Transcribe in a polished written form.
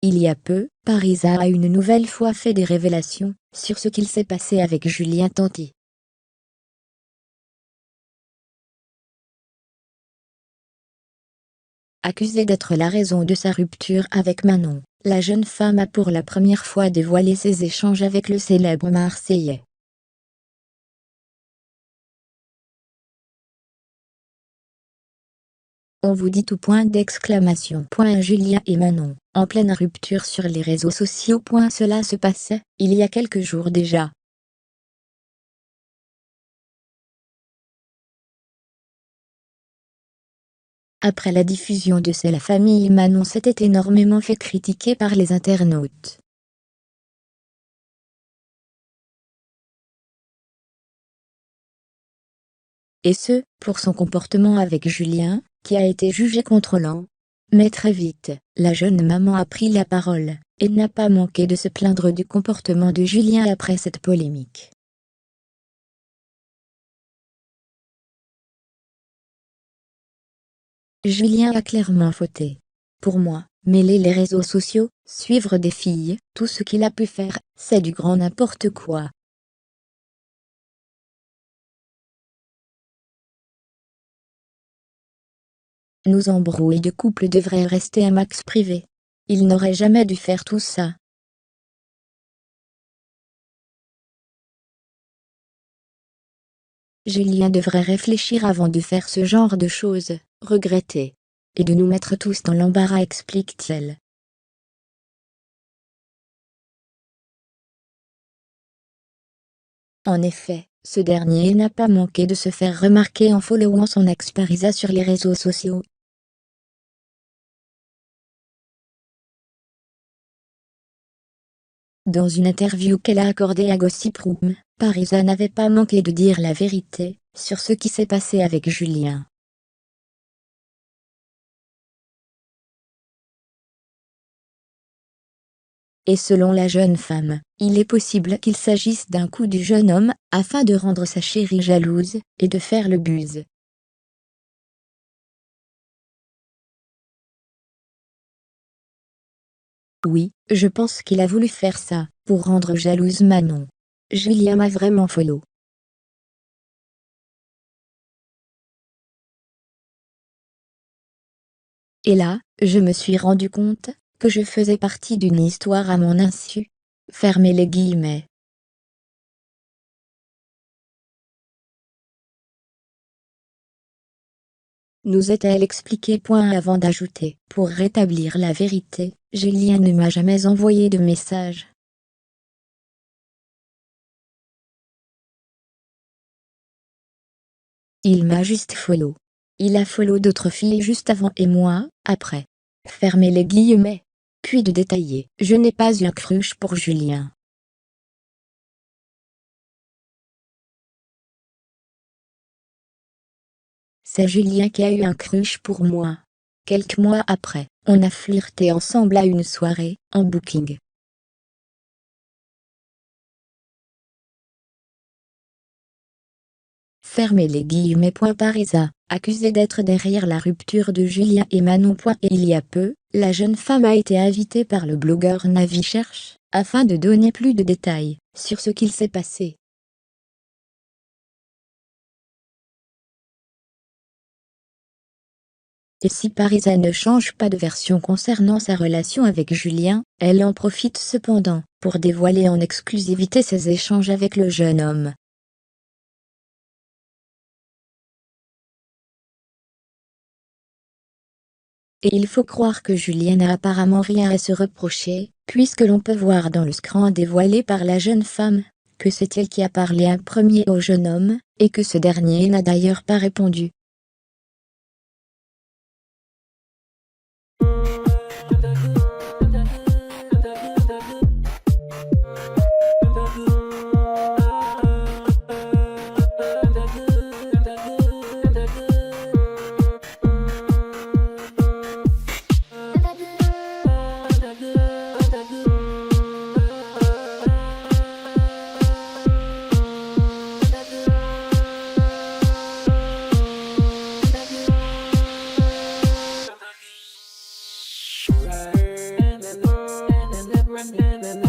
Il y a peu, Parisa a une nouvelle fois fait des révélations sur ce qu'il s'est passé avec Julien Tanti. Accusée d'être la raison de sa rupture avec Manon, la jeune femme a pour la première fois dévoilé ses échanges avec le célèbre Marseillais. On vous dit tout point d'exclamation. Julien et Manon, en pleine rupture sur les réseaux sociaux. Cela se passait, il y a quelques jours déjà. Après la diffusion de la famille Manon s'était énormément fait critiquer par les internautes. Et ce, pour son comportement avec Julien, qui a été jugé contrôlant. Mais très vite, la jeune maman a pris la parole, et n'a pas manqué de se plaindre du comportement de Julien après cette polémique. Julien a clairement fauté. Pour moi, mêler les réseaux sociaux, suivre des filles, tout ce qu'il a pu faire, c'est du grand n'importe quoi. Nos embrouilles de couple devraient rester un max privé. Il n'aurait jamais dû faire tout ça. Julien devrait réfléchir avant de faire ce genre de choses, regretter. Et de nous mettre tous dans l'embarras, explique-t-elle. En effet, ce dernier n'a pas manqué de se faire remarquer en followant son ex Parisa sur les réseaux sociaux. Dans une interview qu'elle a accordée à Gossip Room, Parisa n'avait pas manqué de dire la vérité sur ce qui s'est passé avec Julien. Et selon la jeune femme, il est possible qu'il s'agisse d'un coup du jeune homme, afin de rendre sa chérie jalouse, et de faire le buzz. Oui, je pense qu'il a voulu faire ça, pour rendre jalouse Manon. Julien m'a vraiment follow. Et là, je me suis rendu compte que je faisais partie d'une histoire à mon insu. Fermez les guillemets. Nous a-t-elle expliqué. Avant d'ajouter, pour rétablir la vérité, Julien ne m'a jamais envoyé de message. Il m'a juste follow. Il a follow d'autres filles juste avant et moi, après. Fermez les guillemets. Puis de détailler, je n'ai pas eu un crush pour Julien. C'est Julien qui a eu un crush pour moi. Quelques mois après, on a flirté ensemble à une soirée, en booking. Fermez les guillemets. Parisa, accusée d'être derrière la rupture de Julien et Manon. Et il y a peu, la jeune femme a été invitée par le blogueur Navi Cherche, afin de donner plus de détails sur ce qu'il s'est passé. Et si Parisa ne change pas de version concernant sa relation avec Julien, elle en profite cependant pour dévoiler en exclusivité ses échanges avec le jeune homme. Et il faut croire que Julien n'a apparemment rien à se reprocher, puisque l'on peut voir dans le scran dévoilé par la jeune femme, que c'est elle qui a parlé en premier au jeune homme, et que ce dernier n'a d'ailleurs pas répondu. run,